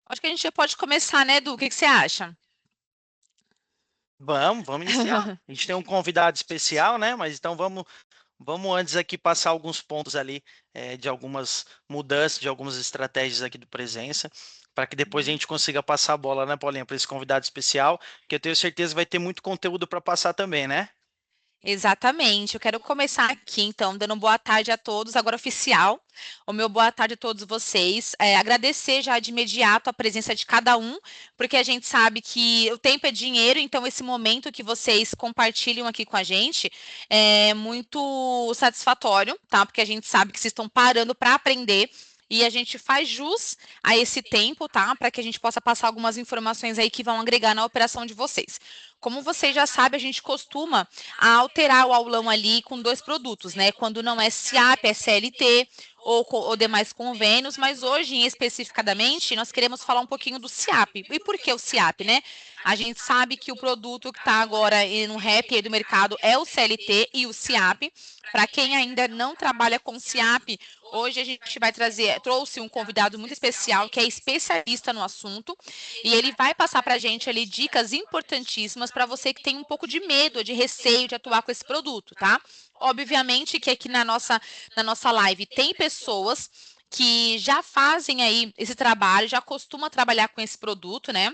Acho que a gente já pode começar, né, Edu? O que que você acha? Vamos iniciar. A gente tem um convidado especial, né? Mas então vamos antes aqui passar alguns pontos ali de algumas mudanças, de algumas estratégias aqui do Presença, para que depois a gente consiga passar a bola, né, Paulinha, para esse convidado especial, que eu tenho certeza vai ter muito conteúdo para passar também, né? Exatamente. Eu quero começar aqui, então, dando boa tarde a todos, agora oficial. O meu boa tarde a todos vocês. Agradecer já de imediato a presença de cada um, porque a gente sabe que o tempo é dinheiro, então esse momento que vocês compartilham aqui com a gente é muito satisfatório, tá? Porque a gente sabe que vocês estão parando para aprender. E a gente faz jus a esse tempo, tá? Para que a gente possa passar algumas informações aí que vão agregar na operação de vocês. Como vocês já sabem, a gente costuma alterar o aulão ali com dois produtos, né? Quando não é SIAP, é CLT ou demais convênios, mas hoje, especificadamente, nós queremos falar um pouquinho do SIAP. E por que o SIAP, né? A gente sabe que o produto que está agora no rap aí do mercado é o CLT e o SIAP. Para quem ainda não trabalha com SIAP, hoje a gente vai trouxe um convidado muito especial que é especialista no assunto e ele vai passar para a gente ali dicas importantíssimas para você que tem um pouco de medo, de receio de atuar com esse produto, tá? Obviamente que aqui na nossa live tem pessoas que já fazem aí esse trabalho, já costumam trabalhar com esse produto, né?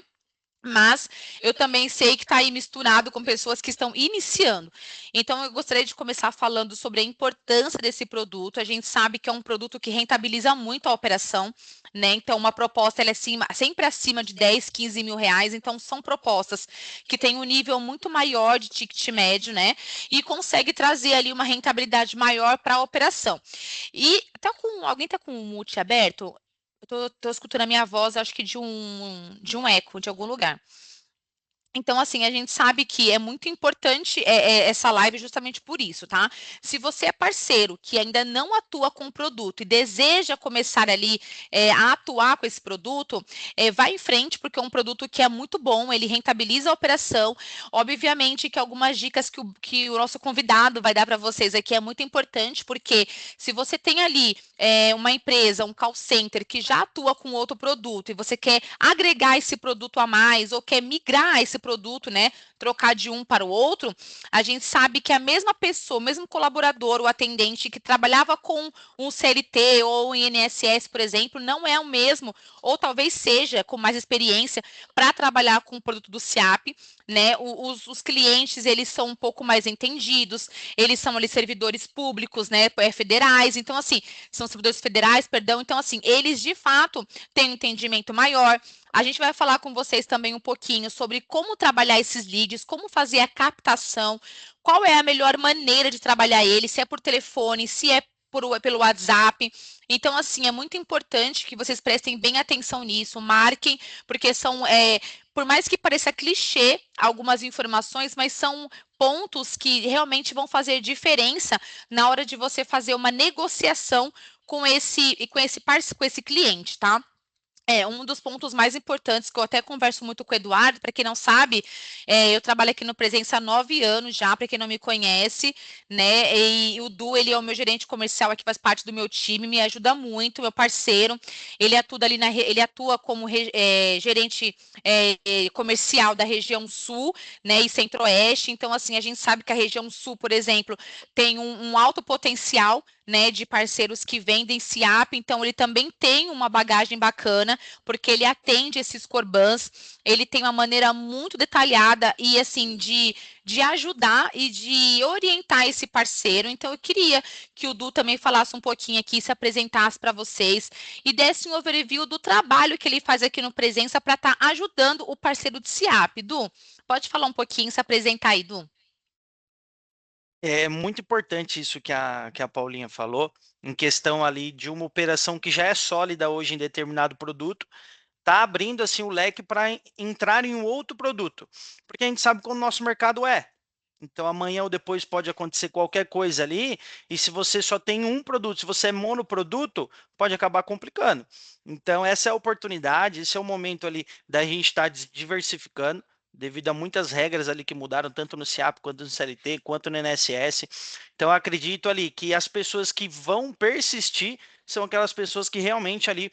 Mas eu também sei que está aí misturado com pessoas que estão iniciando. Então, eu gostaria de começar falando sobre a importância desse produto. A gente sabe que é um produto que rentabiliza muito a operação, né? Então, uma proposta ela é sempre acima de 10, 15 mil reais. Então, são propostas que têm um nível muito maior de ticket médio, né? E consegue trazer ali uma rentabilidade maior para a operação. E alguém está com o multi aberto? Eu tô escutando a minha voz, acho que de um eco, de algum lugar. Então, assim, a gente sabe que é muito importante essa live justamente por isso, tá? Se você é parceiro que ainda não atua com o produto e deseja começar ali a atuar com esse produto, vai em frente, porque é um produto que é muito bom, ele rentabiliza a operação. Obviamente que algumas dicas que o nosso convidado vai dar para vocês aqui é muito importante, porque se você tem ali uma empresa, um call center que já atua com outro produto e você quer agregar esse produto a mais ou quer migrar esse produto, né, trocar de um para o outro, a gente sabe que a mesma pessoa, o mesmo colaborador, o atendente que trabalhava com um CLT ou um INSS, por exemplo, não é o mesmo, ou talvez seja com mais experiência para trabalhar com o produto do SIAP, né? Os clientes, eles são um pouco mais entendidos, eles são ali servidores públicos, né, federais, então assim, são servidores federais, perdão, então assim, eles de fato têm um entendimento maior. A gente vai falar com vocês também um pouquinho sobre como trabalhar esses leads, como fazer a captação, qual é a melhor maneira de trabalhar ele, se é por telefone, se é pelo WhatsApp. Então, assim, é muito importante que vocês prestem bem atenção nisso, marquem, porque por mais que pareça clichê algumas informações, mas são pontos que realmente vão fazer diferença na hora de você fazer uma negociação com esse cliente, tá? Um dos pontos mais importantes que eu até converso muito com o Eduardo, para quem não sabe, eu trabalho aqui no Presença há 9 anos já, para quem não me conhece, né? E o Du, ele é o meu gerente comercial aqui, faz parte do meu time, me ajuda muito, meu parceiro. Ele atua como gerente comercial da região sul, né? E centro-oeste. Então, assim, a gente sabe que a região sul, por exemplo, tem um alto potencial, né, de parceiros que vendem SIAP, então ele também tem uma bagagem bacana, porque ele atende esses corbans, ele tem uma maneira muito detalhada e assim de ajudar e de orientar esse parceiro. Então eu queria que o Du também falasse um pouquinho aqui, se apresentasse para vocês e desse um overview do trabalho que ele faz aqui no Presença para estar ajudando o parceiro de SIAP. Du, pode falar um pouquinho, se apresentar aí, Du. É muito importante isso que a Paulinha falou, em questão ali de uma operação que já é sólida hoje em determinado produto, tá abrindo assim o leque para entrar em um outro produto, porque a gente sabe como o nosso mercado é. Então amanhã ou depois pode acontecer qualquer coisa ali, e se você só tem um produto, se você é monoproduto, pode acabar complicando. Então essa é a oportunidade, esse é o momento ali da gente estar diversificando, devido a muitas regras ali que mudaram, tanto no SIAP, quanto no CLT, quanto no INSS. Então eu acredito ali que as pessoas que vão persistir são aquelas pessoas que realmente ali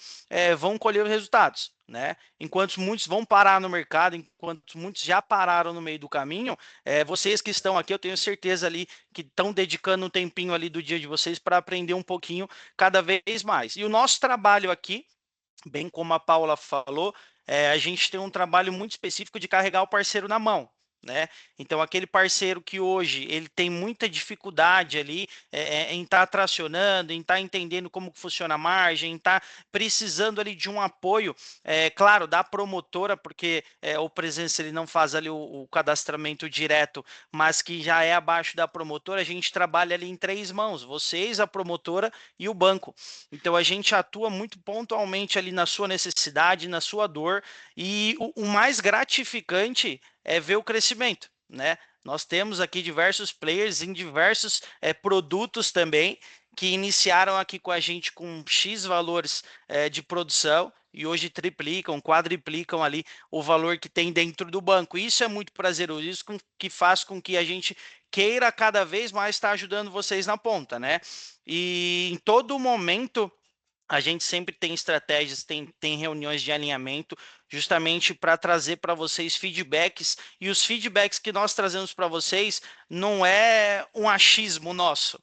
vão colher os resultados, né? Enquanto muitos vão parar no mercado, enquanto muitos já pararam no meio do caminho, vocês que estão aqui, eu tenho certeza ali que estão dedicando um tempinho ali do dia de vocês para aprender um pouquinho cada vez mais. E o nosso trabalho aqui, bem como a Paula falou, a gente tem um trabalho muito específico de carregar o parceiro na mão, né? Então, aquele parceiro que hoje ele tem muita dificuldade ali em estar tracionando, em estar entendendo como funciona a margem, em estar precisando ali de um apoio, claro, da promotora, porque o Presença ele não faz ali o cadastramento direto, mas que já é abaixo da promotora, a gente trabalha ali em três mãos, vocês, a promotora e o banco. Então, a gente atua muito pontualmente ali na sua necessidade, na sua dor, e o mais gratificante é ver o crescimento, né? Nós temos aqui diversos players em diversos produtos também que iniciaram aqui com a gente com X valores de produção e hoje triplicam, quadriplicam ali o valor que tem dentro do banco. Isso é muito prazeroso, isso que faz com que a gente queira cada vez mais estar ajudando vocês na ponta, né? E em todo momento a gente sempre tem estratégias, tem reuniões de alinhamento, justamente para trazer para vocês feedbacks, e os feedbacks que nós trazemos para vocês não é um achismo nosso,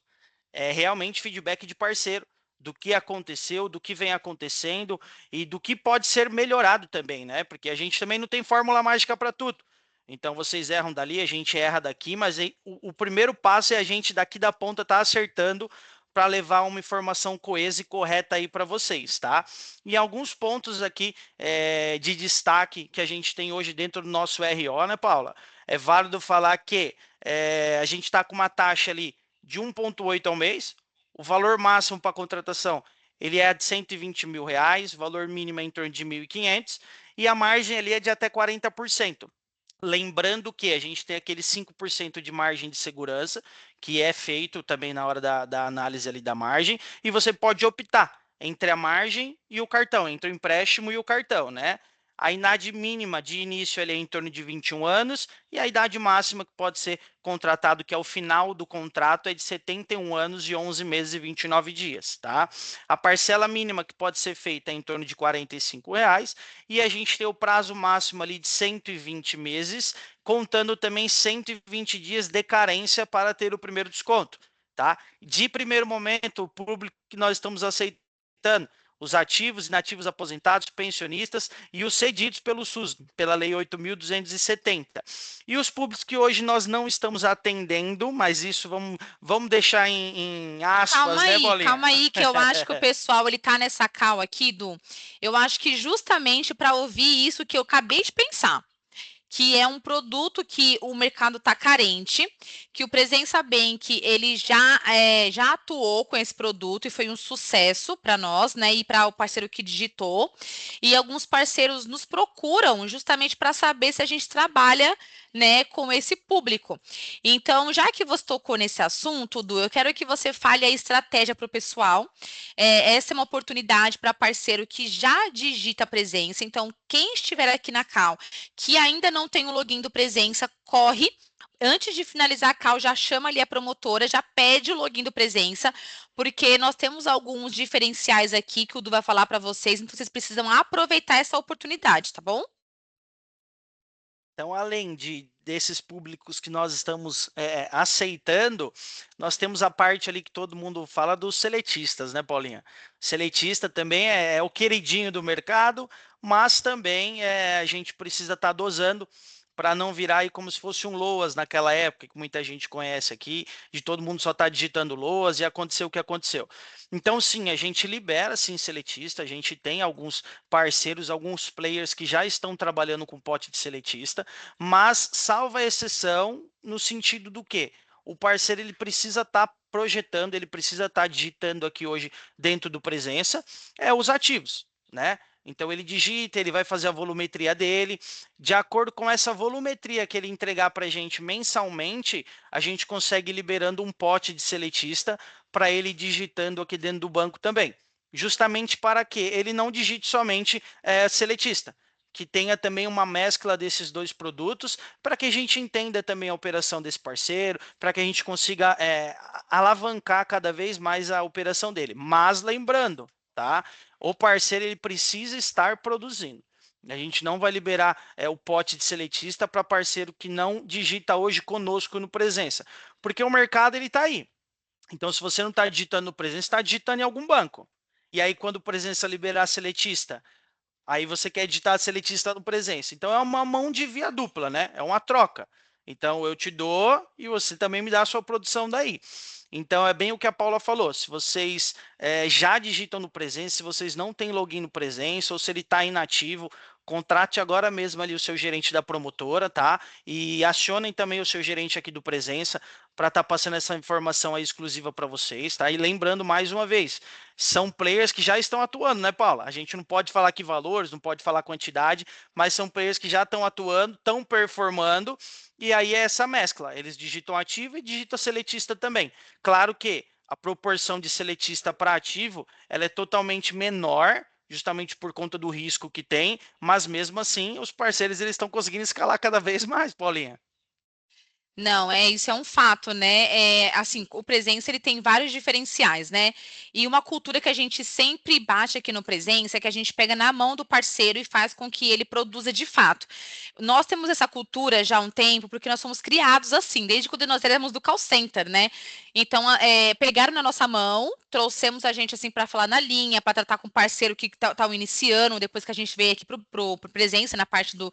é realmente feedback de parceiro, do que aconteceu, do que vem acontecendo e do que pode ser melhorado também, né? Porque a gente também não tem fórmula mágica para tudo. Então vocês erram dali, a gente erra daqui, mas o primeiro passo é a gente daqui da ponta estar acertando para levar uma informação coesa e correta aí para vocês, tá? E alguns pontos aqui de destaque que a gente tem hoje dentro do nosso RO, né, Paula? É válido falar que a gente está com uma taxa ali de 1,8 ao mês, o valor máximo para contratação ele é de R$ 120.000, o valor mínimo é em torno de 1.500 e a margem ali é de até 40%. Lembrando que a gente tem aquele 5% de margem de segurança, que é feito também na hora da análise ali da margem, e você pode optar entre a margem e o cartão, entre o empréstimo e o cartão, né? A idade mínima de início ali é em torno de 21 anos e a idade máxima que pode ser contratado, que é o final do contrato, é de 71 anos e 11 meses e 29 dias, tá? A parcela mínima que pode ser feita é em torno de R$ 45 e a gente tem o prazo máximo ali de 120 meses, contando também 120 dias de carência para ter o primeiro desconto, tá? De primeiro momento, o público que nós estamos aceitando, os ativos, inativos aposentados, pensionistas e os cedidos pelo SUS, pela Lei 8.270. E os públicos que hoje nós não estamos atendendo, mas isso vamos deixar em aspas, né, Bolinha? Calma aí, que eu acho que o pessoal ele tá nessa cal aqui, Du. Eu acho que justamente para ouvir isso que eu acabei de pensar, que é um produto que o mercado está carente, que o Presença Bank ele já atuou com esse produto e foi um sucesso para nós, né? E para o parceiro que digitou. E alguns parceiros nos procuram justamente para saber se a gente trabalha, né, com esse público. Então, já que você tocou nesse assunto, Du, eu quero que você fale a estratégia para o pessoal. Essa é uma oportunidade para parceiro que já digita presença. Então, quem estiver aqui na Cal que ainda não tem o login do Presença, corre. Antes de finalizar a call, já chama ali a promotora, já pede o login do Presença, porque nós temos alguns diferenciais aqui que o Du vai falar para vocês, então vocês precisam aproveitar essa oportunidade, tá bom? Então, além desses públicos que nós estamos aceitando, nós temos a parte ali que todo mundo fala dos seletistas, né, Paulinha? Seletista também é o queridinho do mercado, mas também a gente precisa estar dosando para não virar aí como se fosse um LOAS naquela época, que muita gente conhece aqui, de todo mundo só está digitando LOAS e aconteceu o que aconteceu. Então, sim, a gente libera, sim, seletista, a gente tem alguns parceiros, alguns players que já estão trabalhando com pote de seletista, mas salva a exceção no sentido do quê? O parceiro ele precisa estar projetando, ele precisa estar digitando aqui hoje dentro do Presença os ativos, né? Então ele digita, ele vai fazer a volumetria dele. De acordo com essa volumetria que ele entregar para a gente mensalmente, a gente consegue liberando um pote de seletista para ele digitando aqui dentro do banco também. Justamente para que ele não digite somente seletista. que tenha também uma mescla desses dois produtos, para que a gente entenda também a operação desse parceiro, para que a gente consiga alavancar cada vez mais a operação dele. Mas lembrando, tá? O parceiro ele precisa estar produzindo. A gente não vai liberar o pote de seletista para parceiro que não digita hoje conosco no Presença, porque o mercado ele está aí. Então, se você não está digitando no Presença, está digitando em algum banco. E aí, quando o Presença liberar seletista, aí você quer digitar seletista no Presença. Então, é uma mão de via dupla, né? É uma troca. Então, eu te dou e você também me dá a sua produção daí. Então, é bem o que a Paula falou. Se vocês já digitam no Presença, se vocês não têm login no Presença, ou se ele está inativo, contrate agora mesmo ali o seu gerente da promotora, tá? E acionem também o seu gerente aqui do Presença para estar passando essa informação aí exclusiva para vocês, tá? E lembrando mais uma vez, são players que já estão atuando, né, Paula? A gente não pode falar que valores, não pode falar quantidade, mas são players que já estão atuando, estão performando, e aí é essa mescla. Eles digitam ativo e digitam seletista também. Claro que a proporção de seletista para ativo ela é totalmente menor, justamente por conta do risco que tem, mas mesmo assim os parceiros eles estão conseguindo escalar cada vez mais, Paulinha. Não, isso é um fato, né? Assim, o Presença ele tem vários diferenciais, né? E uma cultura que a gente sempre bate aqui no Presença é que a gente pega na mão do parceiro e faz com que ele produza de fato. Nós temos essa cultura já há um tempo, porque nós somos criados assim, desde quando nós éramos do call center, né? Então, pegaram na nossa mão, trouxemos a gente assim para falar na linha, para tratar com o parceiro que tá iniciando, depois que a gente veio aqui pro Presença, na parte do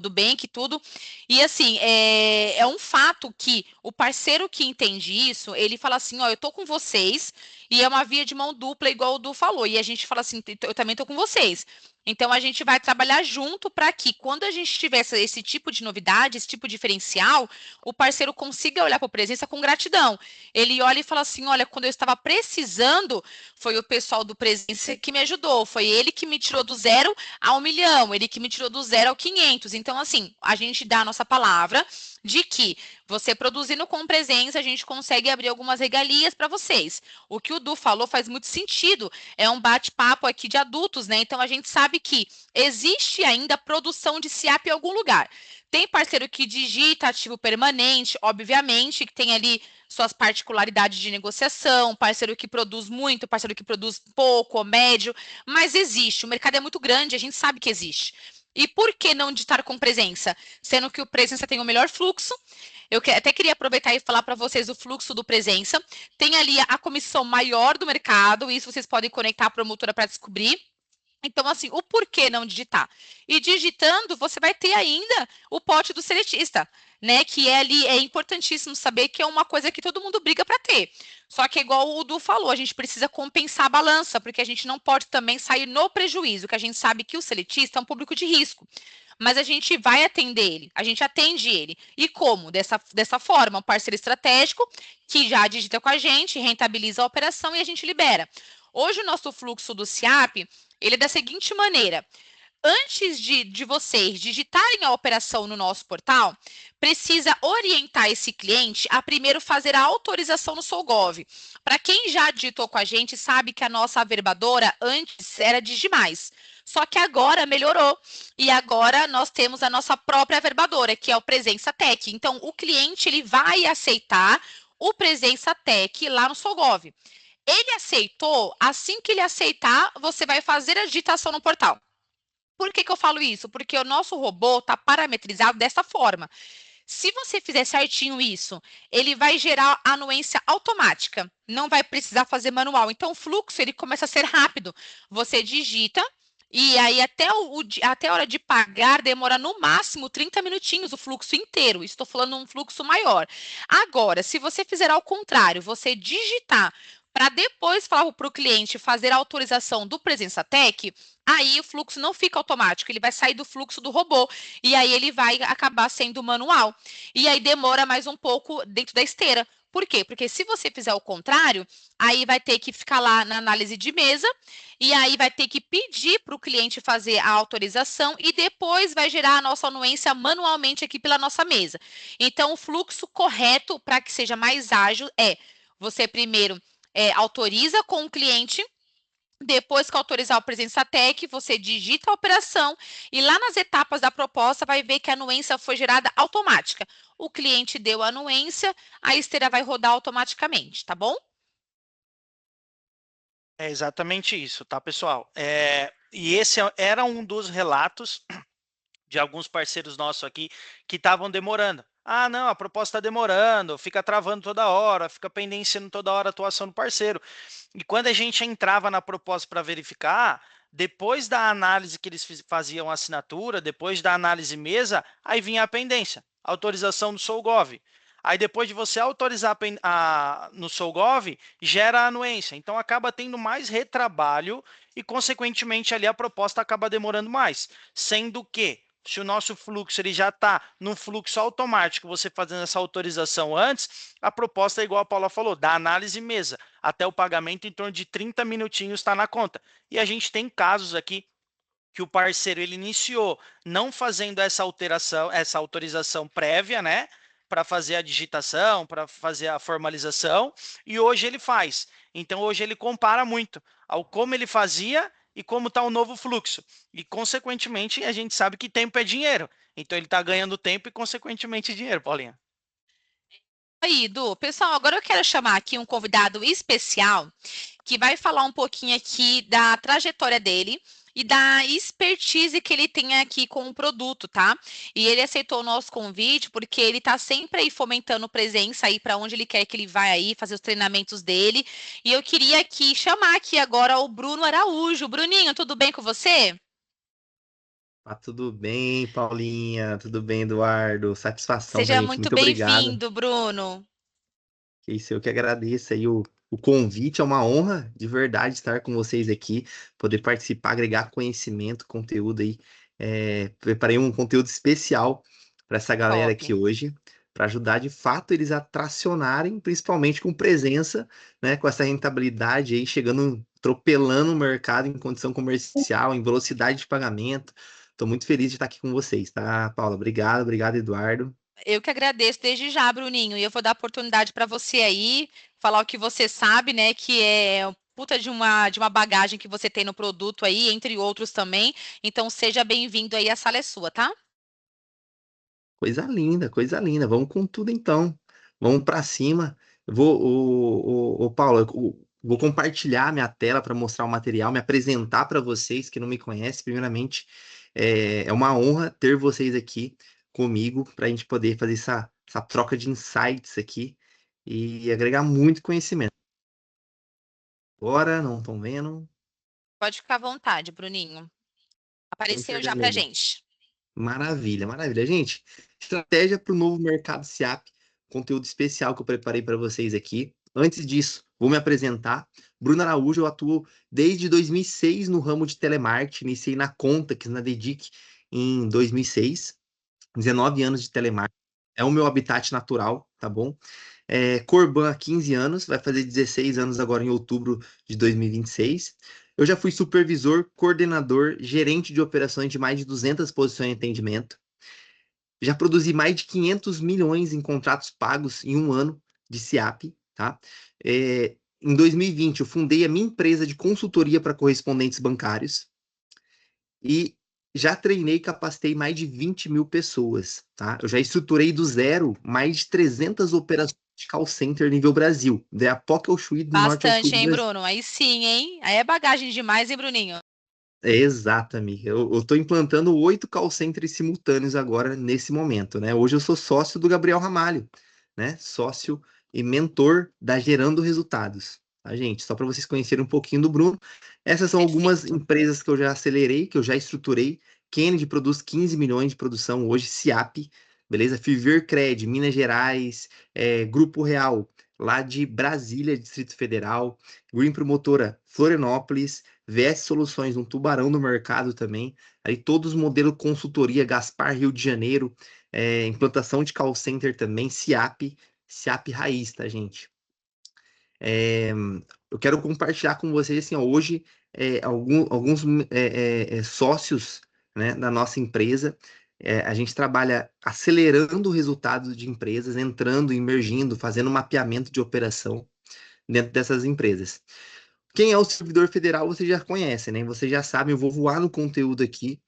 Bank e tudo. E assim, é um fato que o parceiro que entende isso, ele fala assim, ó, eu tô com vocês, e é uma via de mão dupla, igual o Du falou, e a gente fala assim, eu também tô com vocês. Então a gente vai trabalhar junto para que, quando a gente tiver esse tipo de novidade, esse tipo de diferencial, o parceiro consiga olhar para a Presença com gratidão. Ele olha e fala assim: olha, quando eu estava precisando, foi o pessoal do Presença que me ajudou, foi ele que me tirou do 0 ao 1 milhão, ele que me tirou do 0 ao 500. Então, assim, a gente dá a nossa palavra de que você produzindo com Presença, a gente consegue abrir algumas regalias para vocês. O que o Du falou faz muito sentido. É um bate-papo aqui de adultos, né? Então a gente sabe que existe ainda produção de SIAP em algum lugar. Tem parceiro que digita ativo permanente, obviamente, que tem ali suas particularidades de negociação, parceiro que produz muito, parceiro que produz pouco ou médio, mas existe. O mercado é muito grande, a gente sabe que existe. E por que não digitar com Presença? Sendo que o Presença tem o melhor fluxo. Eu até queria aproveitar e falar para vocês o fluxo do Presença. Tem ali a comissão maior do mercado, isso vocês podem conectar a promotora para descobrir. Então, assim, o porquê não digitar? E digitando, você vai ter ainda o pote do seletista, né? Que ali é importantíssimo saber que é uma coisa que todo mundo briga para ter. Só que, igual o Du falou, a gente precisa compensar a balança, porque a gente não pode também sair no prejuízo, que a gente sabe que o seletista é um público de risco. Mas a gente vai atender ele, a gente atende ele. E como? Dessa forma, um parceiro estratégico que já digita com a gente, rentabiliza a operação e a gente libera. Hoje, o nosso fluxo do SIAP, ele é da seguinte maneira: antes de vocês digitarem a operação no nosso portal, precisa orientar esse cliente a primeiro fazer a autorização no Solgov. Para quem já digitou com a gente, sabe que a nossa averbadora antes era Digimais. Só que agora melhorou. E agora nós temos a nossa própria averbadora, que é o Presença Tech. Então, o cliente ele vai aceitar o Presença Tech lá no Solgov. Ele aceitou, assim que ele aceitar, você vai fazer a digitação no portal. Por que eu falo isso? Porque o nosso robô está parametrizado dessa forma. Se você fizer certinho isso, ele vai gerar a anuência automática. Não vai precisar fazer manual. Então, o fluxo ele começa a ser rápido. Você digita e aí até a hora de pagar demora no máximo 30 minutinhos o fluxo inteiro. Estou falando um fluxo maior. Agora, se você fizer ao contrário, você digitar para depois falar para o cliente fazer a autorização do Presença Tech, aí o fluxo não fica automático, ele vai sair do fluxo do robô e aí ele vai acabar sendo manual. E aí demora mais um pouco dentro da esteira. Por quê? Porque se você fizer o contrário, aí vai ter que ficar lá na análise de mesa e aí vai ter que pedir para o cliente fazer a autorização e depois vai gerar a nossa anuência manualmente aqui pela nossa mesa. Então, o fluxo correto para que seja mais ágil é você primeiro autoriza com o cliente. Depois que autorizar o Presença Tech, você digita a operação e lá nas etapas da proposta vai ver que a anuência foi gerada automática. O cliente deu a anuência, a esteira vai rodar automaticamente, tá bom? É exatamente isso, tá, pessoal? E esse era um dos relatos de alguns parceiros nossos aqui que estavam demorando. Ah, não, a proposta está demorando, fica travando toda hora, fica pendenciando toda hora a atuação do parceiro. E quando a gente entrava na proposta para verificar, depois da análise que eles faziam a assinatura, depois da análise mesa, aí vinha a pendência, autorização do SolGov. Aí depois de você autorizar no SolGov, gera a anuência. Então acaba tendo mais retrabalho e, consequentemente, ali a proposta acaba demorando mais. Sendo que, se o nosso fluxo ele já está num fluxo automático, você fazendo essa autorização antes, a proposta é igual a Paula falou, da análise mesa até o pagamento em torno de 30 minutinhos está na conta. E a gente tem casos aqui que o parceiro ele iniciou não fazendo essa alteração, essa autorização prévia, né? Para fazer a digitação, para fazer a formalização, e hoje ele faz. Então, hoje ele compara muito ao como ele fazia e como está o novo fluxo. E, consequentemente, a gente sabe que tempo é dinheiro. Então, ele está ganhando tempo e, consequentemente, dinheiro, Paulinha. Aí, Du, pessoal, agora eu quero chamar aqui um convidado especial que vai falar um pouquinho aqui da trajetória dele e da expertise que ele tem aqui com o produto, tá? E ele aceitou o nosso convite porque ele tá sempre aí fomentando presença aí para onde ele quer que ele vá aí fazer os treinamentos dele. E eu queria aqui chamar aqui agora o Bruno Araújo. Bruninho, tudo bem com você? Ah, tudo bem, Paulinha? Tudo bem, Eduardo? Satisfação, tá, Seja gente? muito Muito obrigado. bem-vindo, Bruno. Que isso, eu que agradeço aí o convite. É uma honra de verdade estar com vocês aqui, poder participar, agregar conhecimento, conteúdo aí. Preparei um conteúdo especial para essa galera Top. aqui hoje, para ajudar de fato eles a tracionarem, principalmente com presença, né? Com essa rentabilidade aí, chegando, atropelando o mercado em condição comercial, em velocidade de pagamento. Estou muito feliz de estar aqui com vocês, tá, Paula? Obrigado, obrigado, Eduardo. Eu que agradeço desde já, Bruninho. E eu vou dar oportunidade para você aí falar o que você sabe, né? Que é um puta de uma bagagem que você tem no produto aí, entre outros também. Então, seja bem-vindo aí, a sala é sua, tá? Coisa linda, coisa linda. Vamos com tudo então. Vamos para cima. Eu vou, Paulo, vou compartilhar minha tela para mostrar o material, me apresentar para vocês que não me conhecem. Primeiramente, é uma honra ter vocês aqui comigo para a gente poder fazer essa troca de insights aqui e agregar muito conhecimento. Agora, não estão vendo? Pode ficar à vontade, Bruninho. Estão Apareceu já enxergando pra aí? gente. Maravilha, maravilha. Gente, estratégia para o novo mercado SEAP, conteúdo especial que eu preparei para vocês aqui. Antes disso, vou me apresentar. Bruno Araújo, eu atuo desde 2006 no ramo de telemarketing. Iniciei na Contax, na Dedic, em 2006. 19 anos de telemarketing. É o meu habitat natural, tá bom? Corban há 15 anos, vai fazer 16 anos agora em outubro de 2026. Eu já fui supervisor, coordenador, gerente de operações de mais de 200 posições de atendimento. Já produzi mais de 500 milhões em contratos pagos em um ano de SIAP, tá? Em 2020, eu fundei a minha empresa de consultoria para correspondentes bancários e já treinei e capacitei mais de 20 mil pessoas, tá? Eu já estruturei do zero mais de 300 operações de call center nível Brasil, da Apoca ao Chuí, do norte ao sul Bastante, do hein, Brasil. Bruno? Aí sim, hein? Aí é bagagem demais, hein, Bruninho? Exato, amiga. Eu estou implantando 8 call centers simultâneos agora, nesse momento, né? Hoje eu sou sócio do Gabriel Ramalho, né? Sócio e mentor da Gerando Resultados. Tá, gente? Só para vocês conhecerem um pouquinho do Bruno. Essas são algumas Perfeito. empresas que eu já acelerei, que eu já estruturei. Kennedy produz 15 milhões de produção hoje, SIAP, beleza? Fivercred, Minas Gerais, Grupo Real, lá de Brasília, Distrito Federal, Green Promotora, Florianópolis, VS Soluções, um tubarão no mercado também. Aí todos os modelos consultoria, Gaspar, Rio de Janeiro, implantação de call center também, SIAP, SIAP raiz, tá, gente? É, eu quero compartilhar com vocês, assim, ó, hoje, alguns sócios, né, da nossa empresa. A gente trabalha acelerando o resultado de empresas, entrando, emergindo, fazendo mapeamento de operação dentro dessas empresas. Quem é o servidor federal, você já conhece, né? Você já sabe, eu vou voar no conteúdo aqui,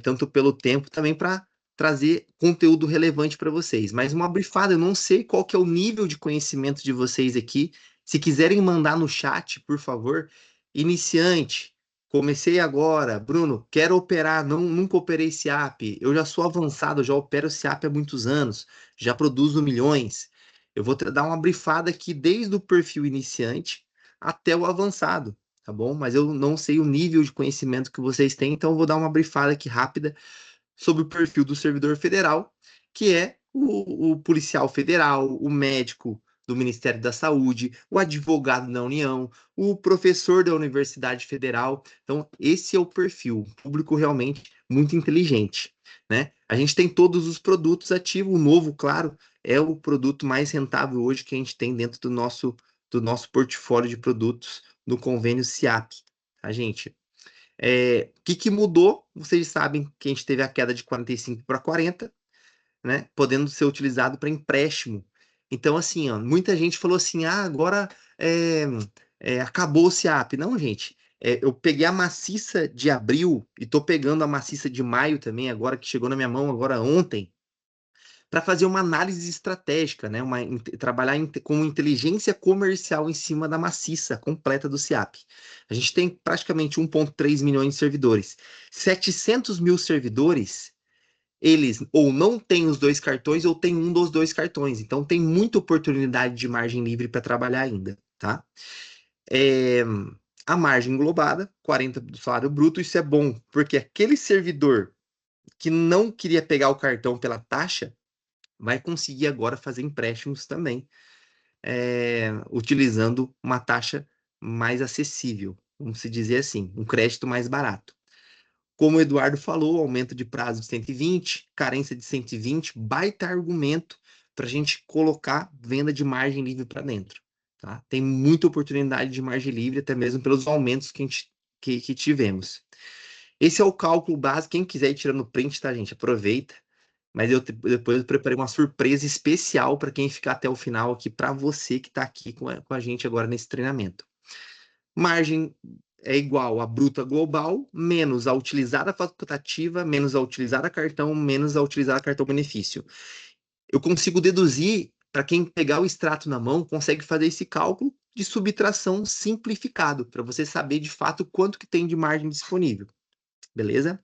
tanto pelo tempo, também para trazer conteúdo relevante para vocês. Mas uma brifada, eu não sei qual que é o nível de conhecimento de vocês aqui. Se quiserem mandar no chat, por favor, iniciante, comecei agora, Bruno, quero operar, nunca operei SIAP, eu já sou avançado, já opero SIAP há muitos anos, já produzo milhões. Eu vou dar uma brifada aqui desde o perfil iniciante até o avançado, tá bom? Mas eu não sei o nível de conhecimento que vocês têm, então eu vou dar uma brifada aqui rápida sobre o perfil do servidor federal, que é o policial federal, o médico do Ministério da Saúde, o advogado da União, o professor da Universidade Federal. Então, esse é o perfil, público realmente muito inteligente, né? A gente tem todos os produtos ativos, o novo, claro, é o produto mais rentável hoje que a gente tem dentro do nosso portfólio de produtos no convênio SIAP, tá, gente? O que mudou? Vocês sabem que a gente teve a queda de 45 para 40, né? Podendo ser utilizado para empréstimo. Então, assim, ó, muita gente falou assim: ah, agora acabou o SIAP. Não, gente. Eu peguei a maciça de abril e tô pegando a maciça de maio também, agora que chegou na minha mão, agora ontem, para fazer uma análise estratégica, né? Trabalhar com inteligência comercial em cima da maciça completa do SIAP. A gente tem praticamente 1,3 milhões de servidores. 700 mil servidores, eles ou não têm os dois cartões ou têm um dos dois cartões. Então tem muita oportunidade de margem livre para trabalhar ainda, tá? É, a margem englobada, 40 do salário bruto, isso é bom, porque aquele servidor que não queria pegar o cartão pela taxa, vai conseguir agora fazer empréstimos também, utilizando uma taxa mais acessível, vamos se dizer assim, um crédito mais barato. Como o Eduardo falou, aumento de prazo de 120, carência de 120, baita argumento para a gente colocar venda de margem livre para dentro. Tá? Tem muita oportunidade de margem livre, até mesmo pelos aumentos que tivemos. Esse é o cálculo básico. Quem quiser ir tirando print, tá, gente? Aproveita. Mas depois eu preparei uma surpresa especial para quem ficar até o final aqui, para você que está aqui com a gente agora nesse treinamento. Margem é igual a bruta global, menos a utilizada facultativa, menos a utilizada cartão, menos a utilizada cartão benefício. Eu consigo deduzir, para quem pegar o extrato na mão, consegue fazer esse cálculo de subtração simplificado, para você saber de fato quanto que tem de margem disponível. Beleza?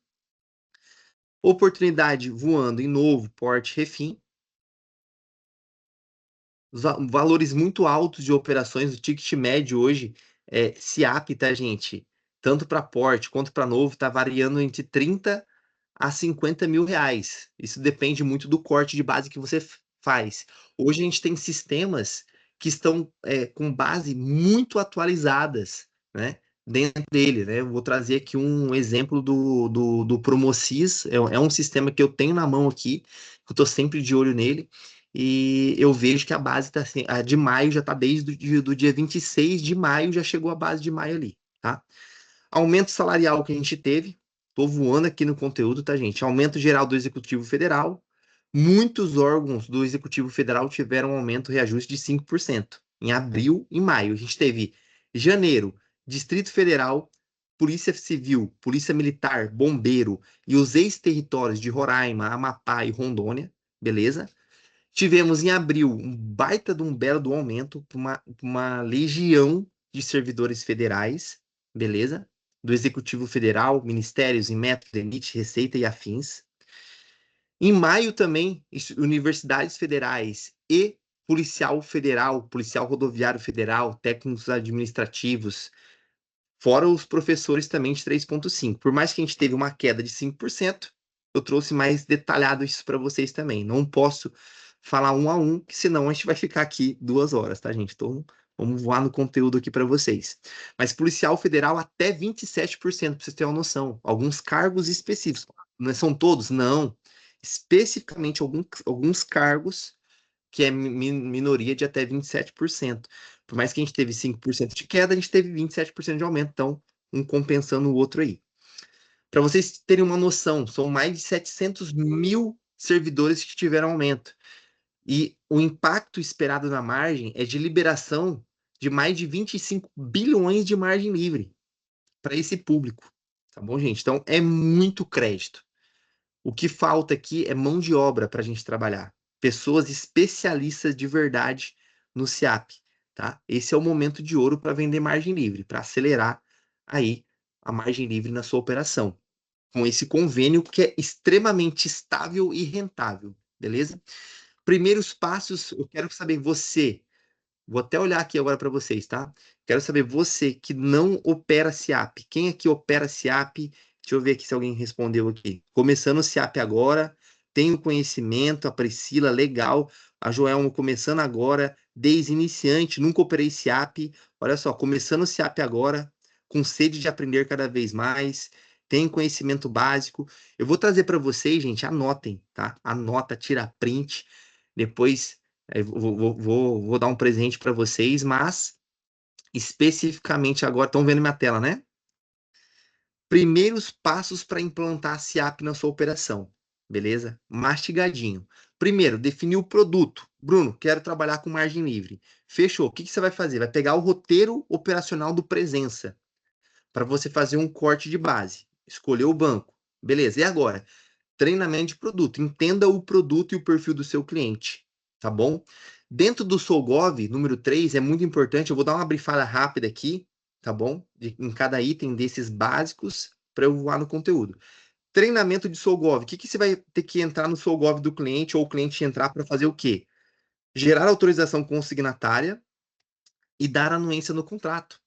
Oportunidade voando em novo, porte, refim. Valores muito altos de operações, o ticket médio hoje, SIAP, tá, gente? Tanto para porte quanto para novo, está variando entre 30 a 50 mil reais. Isso depende muito do corte de base que você faz. Hoje a gente tem sistemas que estão com base muito atualizadas, né? Dentro dele, né? Eu vou trazer aqui um exemplo do Promosys, é um sistema que eu tenho na mão aqui, eu estou sempre de olho nele, e eu vejo que a base tá assim, a de maio já está desde do dia 26 de maio, já chegou a base de maio ali, tá? Aumento salarial que a gente teve, tô voando aqui no conteúdo, tá, gente? Aumento geral do Executivo Federal, muitos órgãos do Executivo Federal tiveram um aumento, reajuste de 5%. Em abril e maio, a gente teve janeiro, Distrito Federal, Polícia Civil, Polícia Militar, Bombeiro e os ex-territórios de Roraima, Amapá e Rondônia, beleza? Tivemos em abril um baita de um belo do aumento para uma legião de servidores federais, beleza? Do Executivo Federal, ministérios, Inmetro, DENIT, Receita e afins. Em maio também, universidades federais e policial federal, policial rodoviário federal, técnicos administrativos, fora os professores também de 3,5. Por mais que a gente teve uma queda de 5%, eu trouxe mais detalhado isso para vocês também. Não posso falar um a um, que senão a gente vai ficar aqui 2 horas, tá, gente? Então, vamos voar no conteúdo aqui para vocês. Mas policial federal até 27%, para vocês terem uma noção. Alguns cargos específicos. Não são todos? Não. Especificamente alguns cargos que é minoria de até 27%. Por mais que a gente teve 5% de queda, a gente teve 27% de aumento, então um compensando o outro aí. Para vocês terem uma noção, são mais de 700 mil servidores que tiveram aumento. E o impacto esperado na margem é de liberação de mais de 25 bilhões de margem livre para esse público. Tá bom, gente? Então, é muito crédito. O que falta aqui é mão de obra para a gente trabalhar. Pessoas especialistas de verdade no SIAP, tá? Esse é o momento de ouro para vender margem livre, para acelerar aí a margem livre na sua operação. Com esse convênio que é extremamente estável e rentável, beleza? Primeiros passos, eu quero saber você. Vou até olhar aqui agora para vocês, tá? Quero saber você que não opera SIAP. Quem aqui opera SIAP? Deixa eu ver aqui se alguém respondeu aqui. Começando o SIAP agora, tenho conhecimento, a Priscila, legal. A Joelma começando agora, desde iniciante, nunca operei SIAP. Olha só, começando o SIAP agora, com sede de aprender cada vez mais, tem conhecimento básico. Eu vou trazer para vocês, gente, anotem, tá? Anota, tira print, depois vou dar um presente para vocês, mas especificamente agora, estão vendo minha tela, né? Primeiros passos para implantar a SIAP na sua operação, beleza? Mastigadinho. Primeiro, definir o produto. Bruno, quero trabalhar com margem livre. Fechou. O que você vai fazer? Vai pegar o roteiro operacional do Presença para você fazer um corte de base. Escolher o banco. Beleza. E agora? Treinamento de produto. Entenda o produto e o perfil do seu cliente, tá bom? Dentro do Solgov, número 3, é muito importante, eu vou dar uma brifada rápida aqui, tá bom? Em cada item desses básicos, para eu voar no conteúdo. Treinamento de Solgov. O que você vai ter que entrar no Solgov do cliente ou o cliente entrar para fazer o quê? Gerar autorização consignatária e dar anuência no contrato.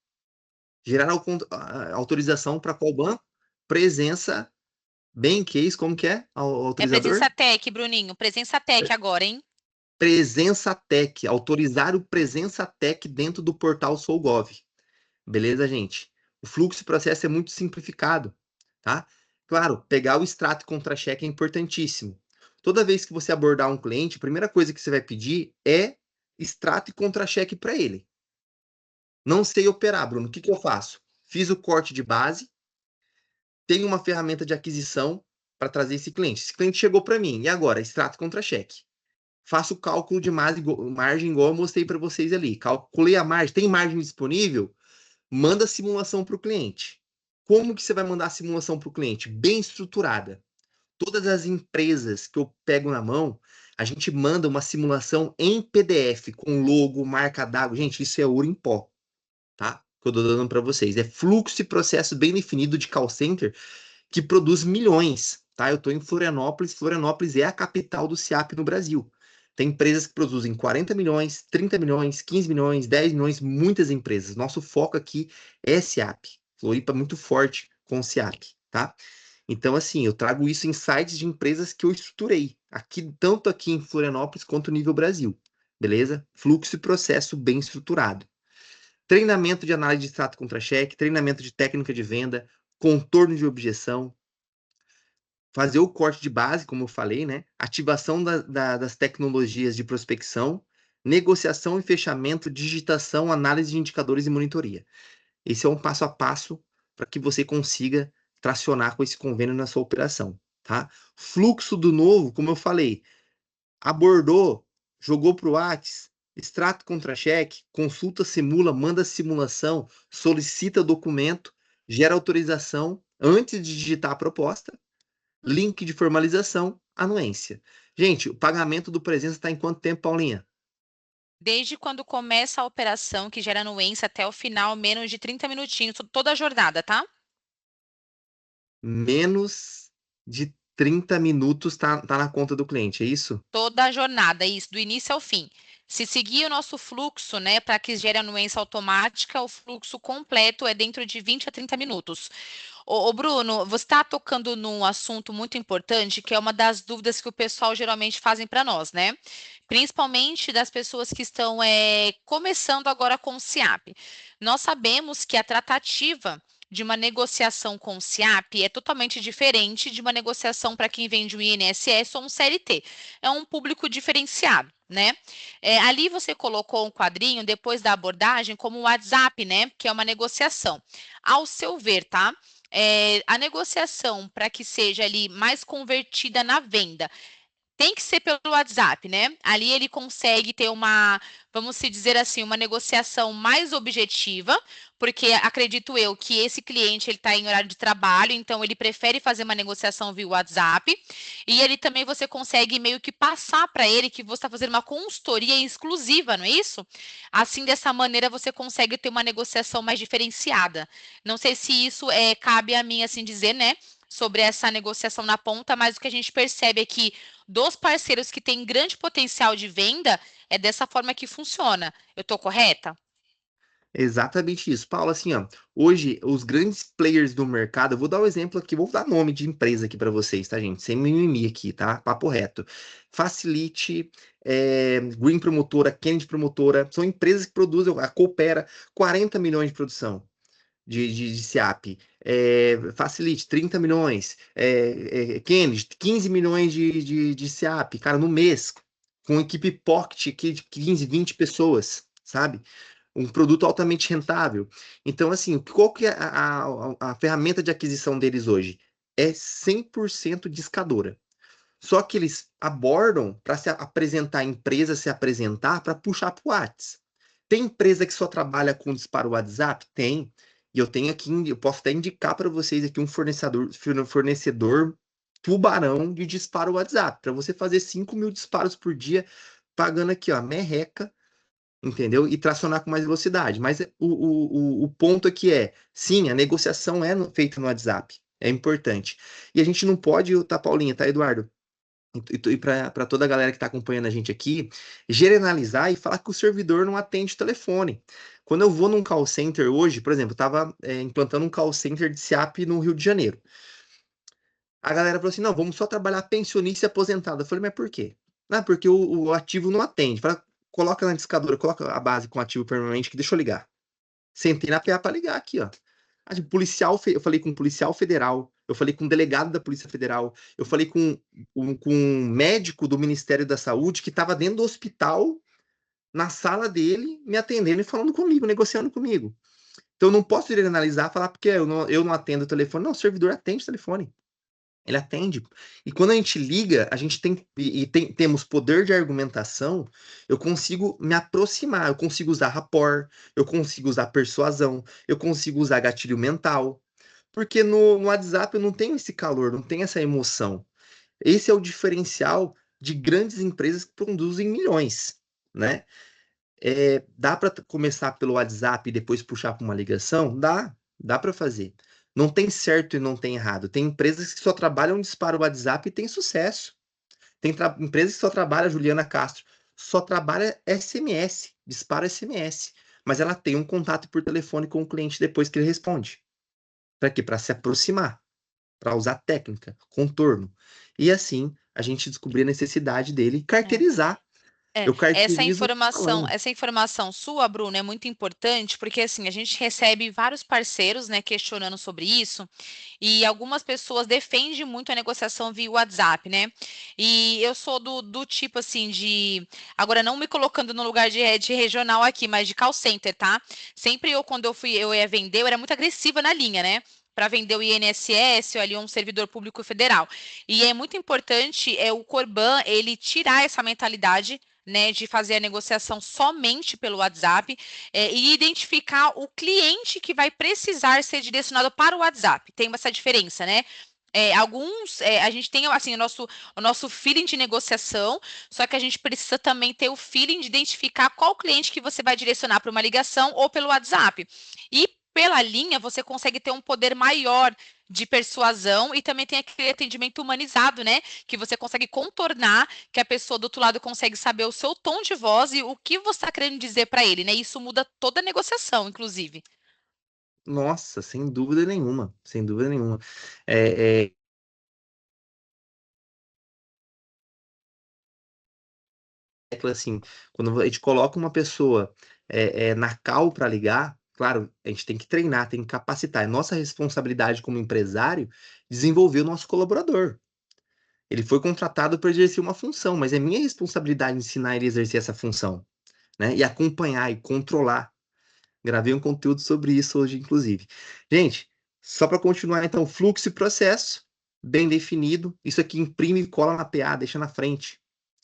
Gerar a autorização para qual banco? Presença, bem case, como que é? O É autorizador? Presença Tech, Bruninho. Presença Tech agora, hein? Presença Tech, autorizar o Presença Tech dentro do portal Solgov. Beleza, gente? O fluxo e processo é muito simplificado, tá? Claro, pegar o extrato contra-cheque é importantíssimo. Toda vez que você abordar um cliente, a primeira coisa que você vai pedir é extrato e contra-cheque para ele. Não sei operar, Bruno. O que eu faço? Fiz o corte de base, tenho uma ferramenta de aquisição para trazer esse cliente. Esse cliente chegou para mim, e agora? Extrato e contra-cheque. Faço o cálculo de margem igual eu mostrei para vocês ali. Calculei a margem, tem margem disponível? Manda a simulação para o cliente. Como que você vai mandar a simulação para o cliente? Bem estruturada. Todas as empresas que eu pego na mão, a gente manda uma simulação em PDF, com logo, marca d'água. Gente, isso é ouro em pó, tá? Que eu tô dando para vocês. É fluxo e processo bem definido de call center que produz milhões, tá? Eu estou em Florianópolis. Florianópolis é a capital do SIAP no Brasil. Tem empresas que produzem 40 milhões, 30 milhões, 15 milhões, 10 milhões, muitas empresas. Nosso foco aqui é SIAP. Floripa é muito forte com o SIAP, tá? Então, assim, eu trago isso em sites de empresas que eu estruturei, aqui, tanto aqui em Florianópolis quanto no nível Brasil, beleza? Fluxo e processo bem estruturado. Treinamento de análise de extrato contra-cheque, treinamento de técnica de venda, contorno de objeção, fazer o corte de base, como eu falei, né? Ativação das tecnologias de prospecção, negociação e fechamento, digitação, análise de indicadores e monitoria. Esse é um passo a passo para que você consiga tracionar com esse convênio na sua operação, tá? Fluxo do novo, como eu falei, abordou, jogou para o Whats, extrato contra-cheque, consulta simula, manda simulação, solicita documento, gera autorização antes de digitar a proposta, link de formalização, anuência. Gente, o pagamento do Presença está em quanto tempo, Paulinha? Desde quando começa a operação, que gera anuência, até o final, menos de 30 minutinhos, toda a jornada, tá? Menos de 30 minutos tá na conta do cliente, é isso? Toda a jornada, isso, do início ao fim. Se seguir o nosso fluxo, né, para que gere anuência automática, o fluxo completo é dentro de 20 a 30 minutos. Ô, Bruno, você está tocando num assunto muito importante, que é uma das dúvidas que o pessoal geralmente fazem para nós, né? Principalmente das pessoas que estão começando agora com o SIAP. Nós sabemos que a tratativa de uma negociação com o SIAP é totalmente diferente de uma negociação para quem vende um INSS ou um CLT. É um público diferenciado, né? Ali você colocou um quadrinho depois da abordagem como o WhatsApp, né? Que é uma negociação. Ao seu ver, tá? A negociação para que seja ali mais convertida na venda tem que ser pelo WhatsApp, né? Ali ele consegue ter uma, vamos se dizer assim, uma negociação mais objetiva, porque acredito eu que esse cliente ele está em horário de trabalho, então ele prefere fazer uma negociação via WhatsApp, e ele também você consegue meio que passar para ele que você está fazendo uma consultoria exclusiva, não é isso? Assim, dessa maneira, você consegue ter uma negociação mais diferenciada. Não sei se isso cabe a mim, assim dizer, né? Sobre essa negociação na ponta, mas o que a gente percebe é que dos parceiros que têm grande potencial de venda, é dessa forma que funciona. Eu estou correta? Exatamente isso. Paulo, assim, ó, hoje os grandes players do mercado, eu vou dar um exemplo aqui, vou dar nome de empresa aqui para vocês, tá, gente? Sem mimimi aqui, tá? Papo reto. Facilite, Green Promotora, Kennedy Promotora, são empresas que produzem, a Coopera, 40 milhões de produção de SEAP. Facilite, 30 milhões. Kennedy, 15 milhões de SEAP, cara, no mês, com equipe pocket aqui de 15, 20 pessoas, sabe? Um produto altamente rentável. Então, assim, qual que é a ferramenta de aquisição deles hoje? É 100% discadora. Só que eles abordam para se apresentar a empresa, se apresentar para puxar para o WhatsApp. Tem empresa que só trabalha com disparo WhatsApp? Tem. E eu tenho aqui, eu posso até indicar para vocês aqui um fornecedor tubarão de disparo WhatsApp, para você fazer 5 mil disparos por dia, pagando aqui, ó, merreca, entendeu? E tracionar com mais velocidade. Mas o ponto aqui é, sim, a negociação é feita no WhatsApp. É importante. E a gente não pode, tá, Paulinha, tá, Eduardo? E para toda a galera que está acompanhando a gente aqui, generalizar e falar que o servidor não atende o telefone. Quando eu vou num call center hoje, por exemplo, eu estava implantando um call center de SEAP no Rio de Janeiro. A galera falou assim: não, vamos só trabalhar pensionista e aposentado. Eu falei, mas por quê? Ah, porque o ativo não atende. Fala, coloca na discadora, coloca a base com ativo permanente que deixa eu ligar. Sentei na PA para ligar aqui, ó. Eu falei com um policial federal, eu falei com um delegado da Polícia Federal, eu falei com um médico do Ministério da Saúde que estava dentro do hospital, na sala dele, me atendendo e falando comigo, negociando comigo. Então eu não posso ir analisar e falar porque eu não atendo o telefone. Não, o servidor atende o telefone. Ele atende. E quando a gente liga, a gente temos poder de argumentação, eu consigo me aproximar, eu consigo usar rapport, eu consigo usar persuasão, eu consigo usar gatilho mental. Porque no WhatsApp eu não tenho esse calor, não tenho essa emoção. Esse é o diferencial de grandes empresas que produzem milhões, né? Dá para começar pelo WhatsApp e depois puxar para uma ligação? Dá para fazer. Não tem certo e não tem errado. Tem empresas que só trabalham disparo WhatsApp e tem sucesso. Tem empresas que só trabalham, Juliana Castro, só trabalha SMS, dispara SMS. Mas ela tem um contato por telefone com o cliente depois que ele responde. Para quê? Para se aproximar, para usar técnica, contorno. E assim a gente descobrir a necessidade dele e É. carteirizar. Eu carteirizo falando. Essa informação sua, Bruna, é muito importante, porque assim, a gente recebe vários parceiros, né, questionando sobre isso, e algumas pessoas defendem muito a negociação via WhatsApp, né? E eu sou do tipo assim de, agora não me colocando no lugar de regional aqui, mas de call center, tá? Sempre quando eu ia vender, eu era muito agressiva na linha, né? Para vender o INSS ou ali um servidor público federal. E é muito importante o Corban ele tirar essa mentalidade, né, de fazer a negociação somente pelo WhatsApp e identificar o cliente que vai precisar ser direcionado para o WhatsApp. Tem essa diferença, né? A gente tem assim o nosso feeling de negociação, só que a gente precisa também ter o feeling de identificar qual cliente que você vai direcionar para uma ligação ou pelo WhatsApp. E pela linha você consegue ter um poder maior de persuasão e também tem aquele atendimento humanizado, né? Que você consegue contornar, que a pessoa do outro lado consegue saber o seu tom de voz e o que você está querendo dizer para ele, né? Isso muda toda a negociação, inclusive. Nossa, sem dúvida nenhuma, sem dúvida nenhuma. É, é, assim, quando a gente coloca uma pessoa na call para ligar, claro, a gente tem que treinar, tem que capacitar. É nossa responsabilidade como empresário desenvolver o nosso colaborador. Ele foi contratado para exercer uma função, mas é minha responsabilidade ensinar ele a exercer essa função, né? E acompanhar e controlar. Gravei um conteúdo sobre isso hoje, inclusive. Gente, só para continuar, então, fluxo e processo. bem definido. Isso aqui imprime e cola na PA, deixa na frente,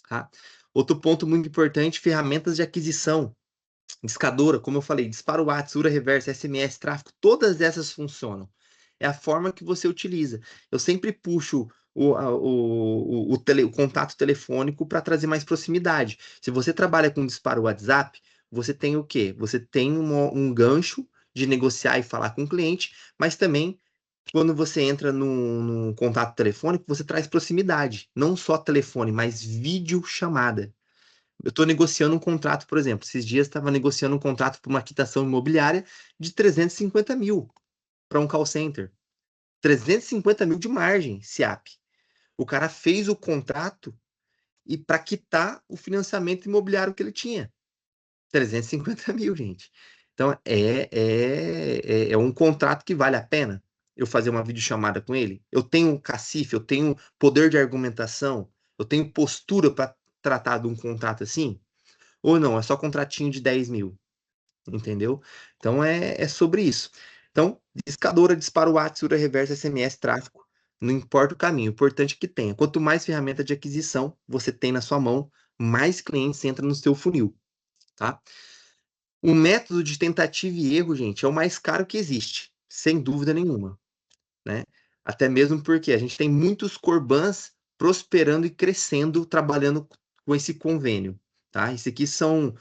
tá? Outro ponto muito importante, ferramentas de aquisição. Discadora, como eu falei, disparo WhatsApp, URA reversa, SMS, tráfego, todas essas funcionam. É a forma que você utiliza. Eu sempre puxo o contato telefônico para trazer mais proximidade. Se você trabalha com disparo WhatsApp, você tem o quê? Você tem um gancho de negociar e falar com o cliente, mas também quando você entra num contato telefônico, você traz proximidade. Não só telefone, mas videochamada. Eu estou negociando um contrato, por exemplo. Esses dias estava negociando um contrato para uma quitação imobiliária de 350 mil para um call center. 350 mil de margem, SIAP. O cara fez o contrato e para quitar o financiamento imobiliário que ele tinha. 350 mil, gente. Então, é um contrato que vale a pena eu fazer uma videochamada com ele. Eu tenho cacife, eu tenho poder de argumentação, eu tenho postura para tratar de um contrato assim? Ou não, é só contratinho de 10 mil, entendeu? Então, é sobre isso. Então, discadora, disparo WhatsApp, URA reversa, SMS, tráfego, não importa o caminho, o importante é que tenha. Quanto mais ferramenta de aquisição você tem na sua mão, mais clientes entram no seu funil, tá? O método de tentativa e erro, gente, é o mais caro que existe, sem dúvida nenhuma, né? Até mesmo porque a gente tem muitos Corbans prosperando e crescendo, trabalhando com esse convênio, tá? Isso aqui são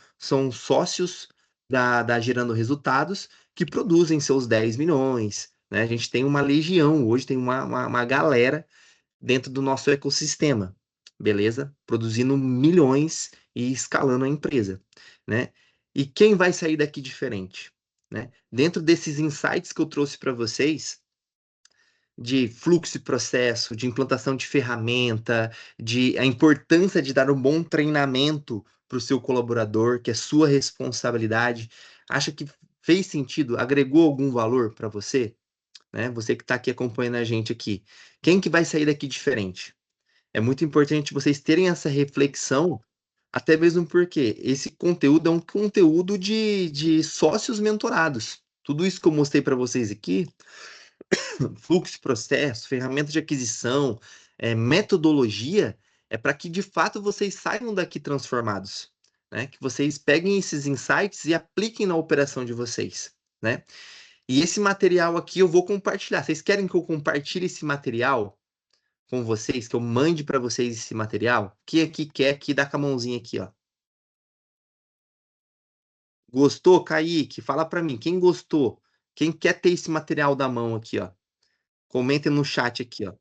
sócios da Gerando Resultados que produzem seus 10 milhões, né? A gente tem uma legião, hoje tem uma galera dentro do nosso ecossistema, beleza? Produzindo milhões e escalando a empresa, né? E quem vai sair daqui diferente, né? Dentro desses insights que eu trouxe para vocês, de fluxo e processo, de implantação de ferramenta, de a importância de dar um bom treinamento para o seu colaborador, que é sua responsabilidade, acha que fez sentido, agregou algum valor para você, né? Você que está aqui acompanhando a gente aqui, quem que vai sair daqui diferente? É muito importante vocês terem essa reflexão, até mesmo porque esse conteúdo é um conteúdo de sócios mentorados. Tudo isso que eu mostrei para vocês aqui, fluxo, processo, ferramenta de aquisição, metodologia, é para que de fato vocês saiam daqui transformados, né? Que vocês peguem esses insights e apliquem na operação de vocês, né? E esse material aqui eu vou compartilhar. Vocês querem que eu compartilhe esse material com vocês, que eu mande para vocês esse material? Quem aqui quer que dá com a mãozinha aqui, ó. Gostou, Kaique? Fala para mim, quem gostou? Quem quer ter esse material da mão aqui, ó? Comentem no chat aqui, ó.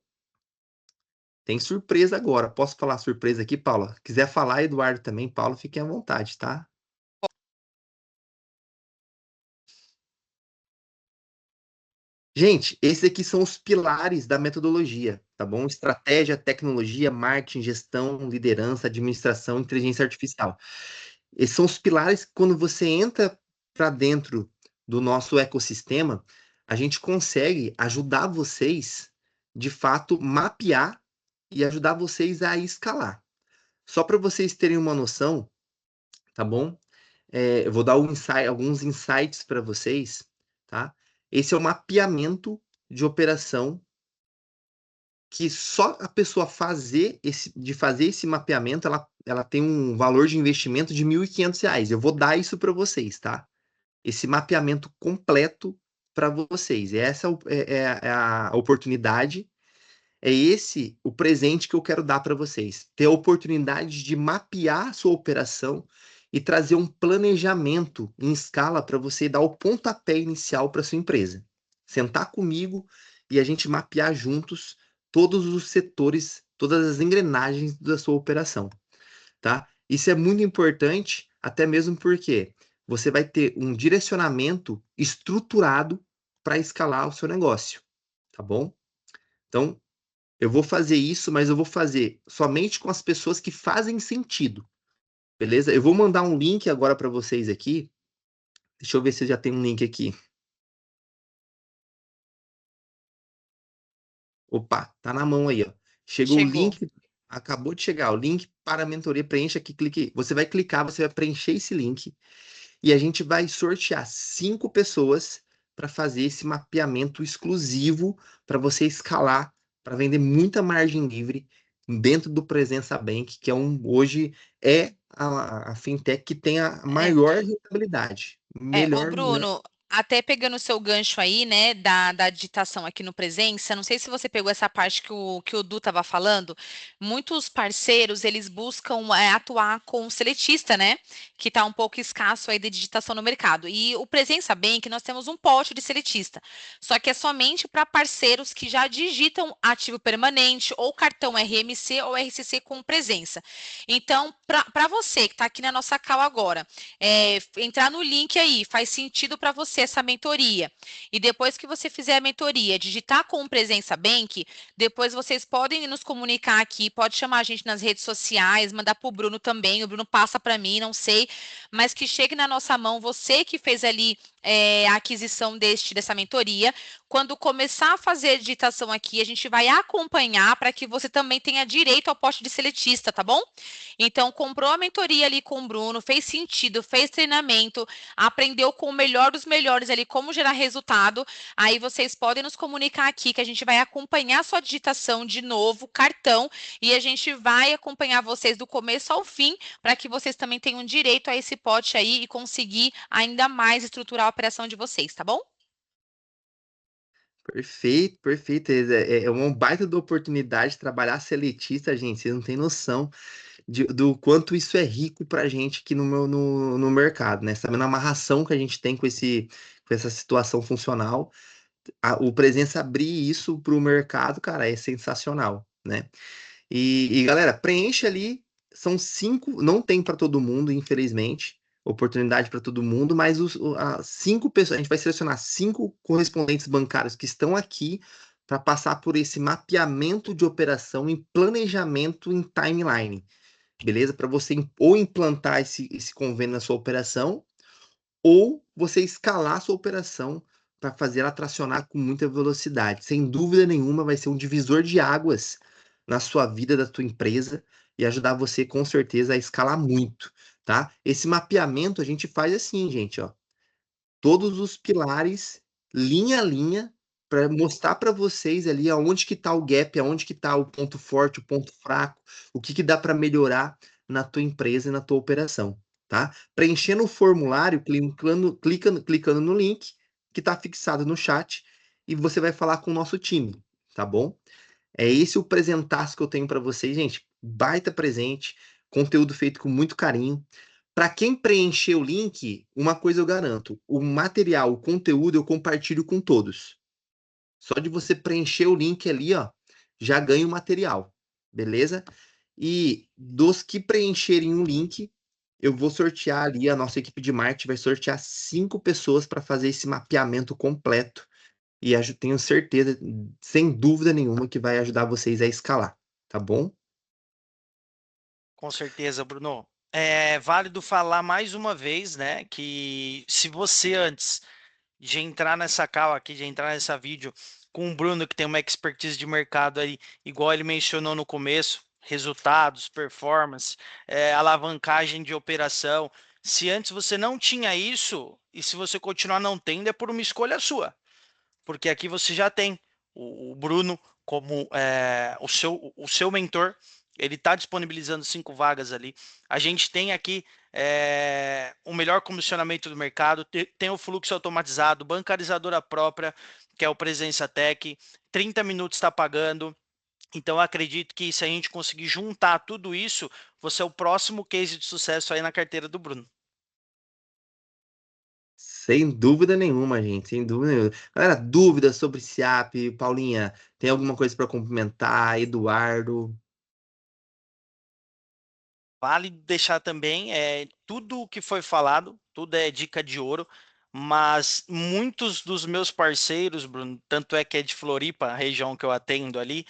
Tem surpresa agora. Posso falar surpresa aqui, Paula? Quiser falar, Eduardo também, Paulo, fiquem à vontade, tá? Gente, esses aqui são os pilares da metodologia, tá bom? Estratégia, tecnologia, marketing, gestão, liderança, administração, inteligência artificial. Esses são os pilares que, quando você entra para dentro do nosso ecossistema, a gente consegue ajudar vocês, de fato, mapear e ajudar vocês a escalar. Só para vocês terem uma noção, tá bom? Eu vou dar alguns insights para vocês, tá? Esse é o mapeamento de operação que só a pessoa fazer esse mapeamento, ela tem um valor de investimento de R$ 1.500. Eu vou dar isso para vocês, tá? Esse mapeamento completo para vocês. Essa é a oportunidade, é esse o presente que eu quero dar para vocês. Ter a oportunidade de mapear a sua operação e trazer um planejamento em escala para você dar o pontapé inicial para sua empresa. Sentar comigo e a gente mapear juntos todos os setores, todas as engrenagens da sua operação, tá? Isso é muito importante, até mesmo porque você vai ter um direcionamento estruturado para escalar o seu negócio, tá bom? Então, eu vou fazer isso, mas eu vou fazer somente com as pessoas que fazem sentido, beleza? Eu vou mandar um link agora para vocês aqui. Deixa eu ver se já tem um link aqui. Opa, tá na mão aí, ó. Chegou o Chegou. link, acabou de chegar, o link para a mentoria, preencha aqui, clique. Você vai clicar, você vai preencher esse link e a gente vai sortear 5 pessoas para fazer esse mapeamento exclusivo para você escalar para vender muita margem livre dentro do Presença Bank, que hoje é a fintech que tem a É. maior rentabilidade. Ô Melhor, né? Bruno, até pegando o seu gancho aí, né, da digitação aqui no Presença, não sei se você pegou essa parte que o Du estava falando, muitos parceiros, eles buscam atuar com o seletista, né, que está um pouco escasso aí de digitação no mercado. E o Presença Bank, nós temos um pote de seletista, só que é somente para parceiros que já digitam ativo permanente, ou cartão RMC ou RCC com presença. Então, para você que está aqui na nossa call agora, entrar no link aí, faz sentido para você essa mentoria. E depois que você fizer a mentoria, digitar com o Presença Bank, depois vocês podem nos comunicar aqui, pode chamar a gente nas redes sociais, mandar para o Bruno também, o Bruno passa para mim, não sei, mas que chegue na nossa mão, você que fez ali a aquisição dessa mentoria. Quando começar a fazer a digitação aqui, a gente vai acompanhar para que você também tenha direito ao poste de seletista, tá bom? Então, comprou a mentoria ali com o Bruno, fez sentido, fez treinamento, aprendeu com o melhor dos melhores ali como gerar resultado. Aí vocês podem nos comunicar aqui que a gente vai acompanhar a sua digitação de novo, cartão, e a gente vai acompanhar vocês do começo ao fim para que vocês também tenham direito a esse pote aí e conseguir ainda mais estruturar a operação de vocês, tá bom? Perfeito, perfeito. É uma baita da oportunidade de trabalhar seletista, gente. Vocês não têm noção do quanto isso é rico para a gente aqui no mercado, né? Sabendo a amarração que a gente tem com essa situação funcional, o Presença abrir isso para o mercado, cara, é sensacional, né? Galera, preenche ali, são 5, não tem para todo mundo, infelizmente, oportunidade para todo mundo, mas as 5 pessoas, a gente vai selecionar 5 correspondentes bancários que estão aqui para passar por esse mapeamento de operação em planejamento em timeline, beleza? Para você ou implantar esse convênio na sua operação, ou você escalar a sua operação para fazer ela tracionar com muita velocidade. Sem dúvida nenhuma, vai ser um divisor de águas na sua vida, da tua empresa, e ajudar você com certeza a escalar muito, tá? Esse mapeamento a gente faz assim, gente, ó. Todos os pilares, linha a linha, para mostrar para vocês ali aonde que tá o gap, aonde que tá o ponto forte, o ponto fraco, o que que dá para melhorar na tua empresa e na tua operação, tá? Preenchendo o formulário, clicando no link que está fixado no chat e você vai falar com o nosso time, tá bom? É esse o presentaço que eu tenho para vocês, gente. Baita presente, conteúdo feito com muito carinho. Para quem preencher o link, uma coisa eu garanto: o material, o conteúdo eu compartilho com todos. Só de você preencher o link ali, ó, já ganha o material, beleza? E dos que preencherem o link, eu vou sortear ali, a nossa equipe de marketing vai sortear 5 pessoas para fazer esse mapeamento completo. E tenho certeza, sem dúvida nenhuma, que vai ajudar vocês a escalar, tá bom? Com certeza, Bruno. É válido falar mais uma vez, né, que se você antes de entrar nessa call aqui, de entrar nessa vídeo com o Bruno, que tem uma expertise de mercado aí, igual ele mencionou no começo, resultados, performance, alavancagem de operação. Se antes você não tinha isso, e se você continuar não tendo, é por uma escolha sua, porque aqui você já tem o Bruno como o seu mentor. Ele está disponibilizando 5 vagas ali. A gente tem aqui o melhor comissionamento do mercado, tem o fluxo automatizado, bancarizadora própria, que é o Presença Tech, 30 minutos está pagando. Então, eu acredito que se a gente conseguir juntar tudo isso, você é o próximo case de sucesso aí na carteira do Bruno. Sem dúvida nenhuma, gente, sem dúvida nenhuma. Galera, dúvidas sobre esse app, Paulinha, tem alguma coisa para complementar? Eduardo? Vale deixar também, tudo o que foi falado, tudo é dica de ouro, mas muitos dos meus parceiros, Bruno, tanto é que é de Floripa, a região que eu atendo ali,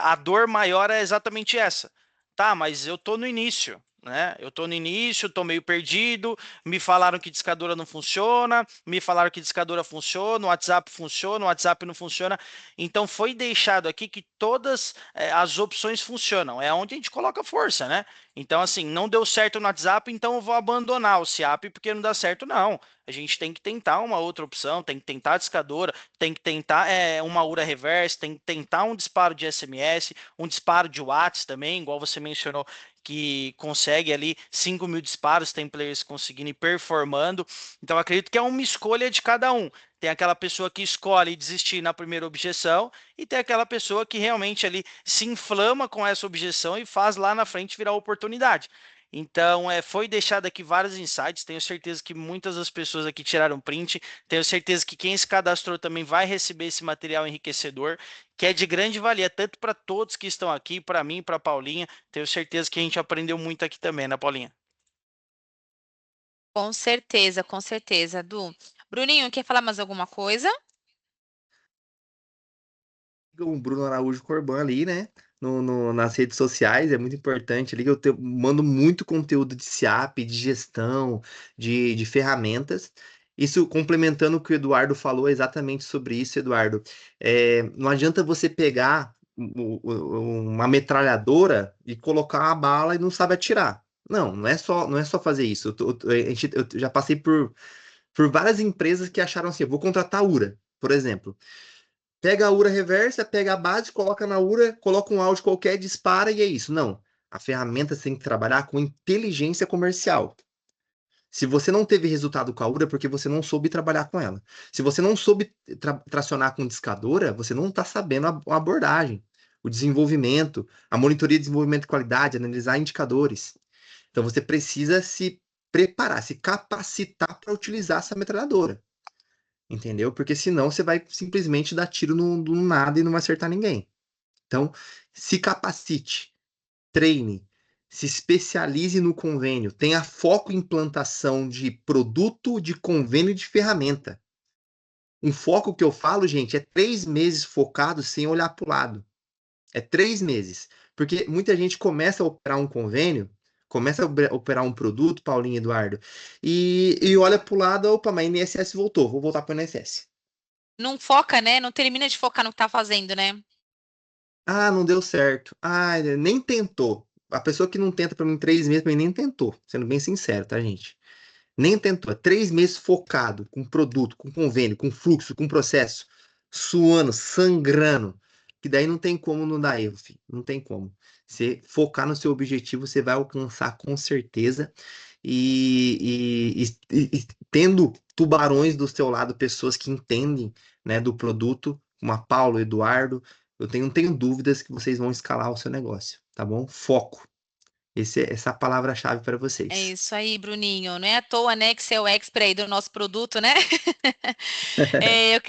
a dor maior é exatamente essa. Tá, mas eu tô no início, né? Eu tô no início, tô meio perdido, me falaram que discadora não funciona, me falaram que discadora funciona, o WhatsApp não funciona. Então foi deixado aqui que todas as opções funcionam, é onde a gente coloca força, né? Então, assim, não deu certo no WhatsApp, então eu vou abandonar o SIAP porque não dá certo, não. A gente tem que tentar uma outra opção, tem que tentar a discadora, tem que tentar uma URA reverse, tem que tentar um disparo de SMS, um disparo de WhatsApp também, igual você mencionou, que consegue ali 5.000 disparos, tem players conseguindo e performando. Então, acredito que é uma escolha de cada um. Tem aquela pessoa que escolhe desistir na primeira objeção e tem aquela pessoa que realmente ali se inflama com essa objeção e faz lá na frente virar oportunidade. Então, foi deixado aqui vários insights. Tenho certeza que muitas das pessoas aqui tiraram print. Tenho certeza que quem se cadastrou também vai receber esse material enriquecedor, que é de grande valia, tanto para todos que estão aqui, para mim, para a Paulinha. Tenho certeza que a gente aprendeu muito aqui também, né, Paulinha? Com certeza, Du. Bruninho, quer falar mais alguma coisa? O Bruno Araújo Corban ali, né? Nas redes sociais, é muito importante ali. Mando muito conteúdo de SIAP, de gestão, de ferramentas. Isso complementando o que o Eduardo falou exatamente sobre isso, Eduardo. Não adianta você pegar uma metralhadora e colocar uma bala e não sabe atirar. Não, não é só fazer isso. Eu já passei por várias empresas que acharam assim, eu vou contratar a URA, por exemplo. Pega a URA reversa, pega a base, coloca na URA, coloca um áudio qualquer, dispara e é isso. Não. A ferramenta tem que trabalhar com inteligência comercial. Se você não teve resultado com a URA, é porque você não soube trabalhar com ela. Se você não soube tracionar com discadora, você não está sabendo a abordagem, o desenvolvimento, a monitoria de desenvolvimento de qualidade, analisar indicadores. Então você precisa se preparar, se capacitar para utilizar essa metralhadora. Entendeu? Porque senão você vai simplesmente dar tiro no nada e não vai acertar ninguém. Então, se capacite, treine, se especialize no convênio, tenha foco em implantação de produto, de convênio e de ferramenta. Um foco que eu falo, gente, é 3 meses focado sem olhar para o lado. É 3 meses. Porque muita gente começa a operar um convênio, começa a operar um produto, Paulinho e Eduardo, e olha para o lado, opa, mas INSS voltou, vou voltar para o INSS. Não foca, né? Não termina de focar no que tá fazendo, né? Ah, não deu certo. Ah, nem tentou. A pessoa que não tenta para mim 3 meses, pra mim nem tentou. Sendo bem sincero, tá, gente? Nem tentou. 3 meses focado, com produto, com convênio, com fluxo, com processo, suando, sangrando. Que daí não tem como não dar erro, filho. Não tem como. Você focar no seu objetivo, você vai alcançar com certeza. E tendo tubarões do seu lado, pessoas que entendem, né, do produto, como a Paulo, Eduardo, não tenho dúvidas que vocês vão escalar o seu negócio, tá bom? Foco. Essa é a palavra-chave para É vocês. isso aí, Bruninho. Não é à toa, né, que você é o expert aí do nosso produto, né?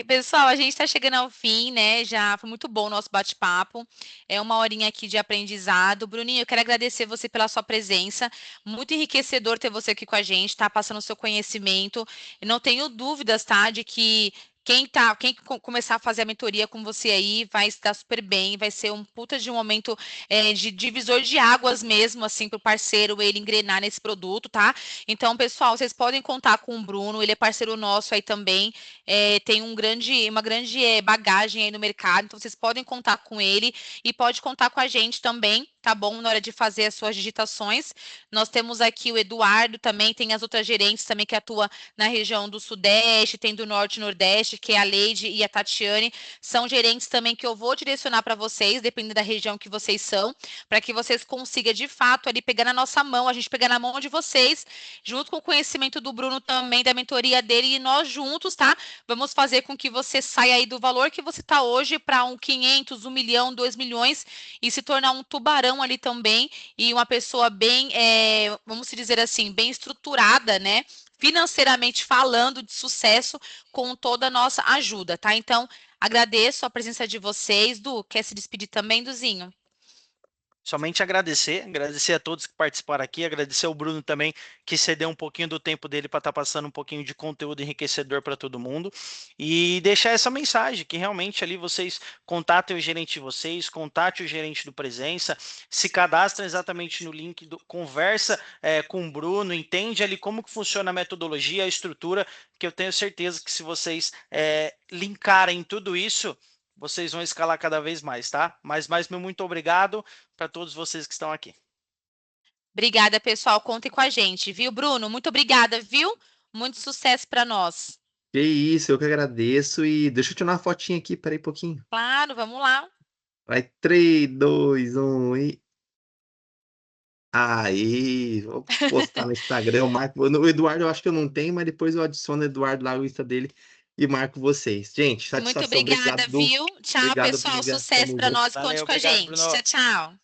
Pessoal, a gente está chegando ao fim, né? Já foi muito bom o nosso bate-papo. É uma horinha aqui de aprendizado. Bruninho, eu quero agradecer você pela sua presença. Muito enriquecedor ter você aqui com a gente, tá? Passando o seu conhecimento. Eu não tenho dúvidas, tá? De que quem começar a fazer a mentoria com você aí vai estar super bem, vai ser um puta de um momento de divisor de águas mesmo, assim, para o parceiro ele engrenar nesse produto, tá? Então, pessoal, vocês podem contar com o Bruno, ele é parceiro nosso aí também, tem uma grande bagagem aí no mercado, então vocês podem contar com ele e pode contar com a gente também, tá bom? Na hora de fazer as suas digitações. Nós temos aqui o Eduardo também, tem as outras gerentes também que atuam na região do Sudeste, tem do Norte e Nordeste, que é a Leide e a Tatiane, são gerentes também que eu vou direcionar para vocês, dependendo da região que vocês são, para que vocês consigam de fato ali pegar na nossa mão, a gente pegar na mão de vocês, junto com o conhecimento do Bruno também, da mentoria dele, e nós juntos, tá? Vamos fazer com que você saia aí do valor que você está hoje para 500, 1 milhão, 2 milhões e se tornar um tubarão ali também e uma pessoa bem, vamos dizer assim, bem estruturada, né? Financeiramente falando de sucesso com toda a nossa ajuda, tá? Então, agradeço a presença de vocês. Du, quer se despedir também, Duzinho? Somente agradecer a todos que participaram aqui, agradecer ao Bruno também, que cedeu um pouquinho do tempo dele para estar passando um pouquinho de conteúdo enriquecedor para todo mundo, e deixar essa mensagem, que realmente ali vocês contatem o gerente de vocês, contate o gerente do Presença, se cadastra exatamente no link, conversa com o Bruno, entende ali como que funciona a metodologia, a estrutura, que eu tenho certeza que se vocês linkarem tudo isso, vocês vão escalar cada vez mais, tá? Mas mais meu muito obrigado para todos vocês que estão aqui. Obrigada, pessoal. Contem com a gente, viu, Bruno? Muito obrigada, viu? Muito sucesso para nós. Que isso, eu que agradeço. E deixa eu tirar uma fotinha aqui, peraí um pouquinho. Claro, vamos lá. Vai, 3, 2, 1 e. Aí, vou postar no Instagram. Eu marco. O Eduardo, eu acho que eu não tenho, mas depois eu adiciono o Eduardo lá, o Insta dele, e marco vocês. Gente, Muito satisfação. obrigada, Obrigado, Du. viu? Tchau, Obrigado, pessoal. amiga. Sucesso Tamo para junto. nós. Valeu, Conte com a obrigado, gente. Bruno. Tchau, tchau.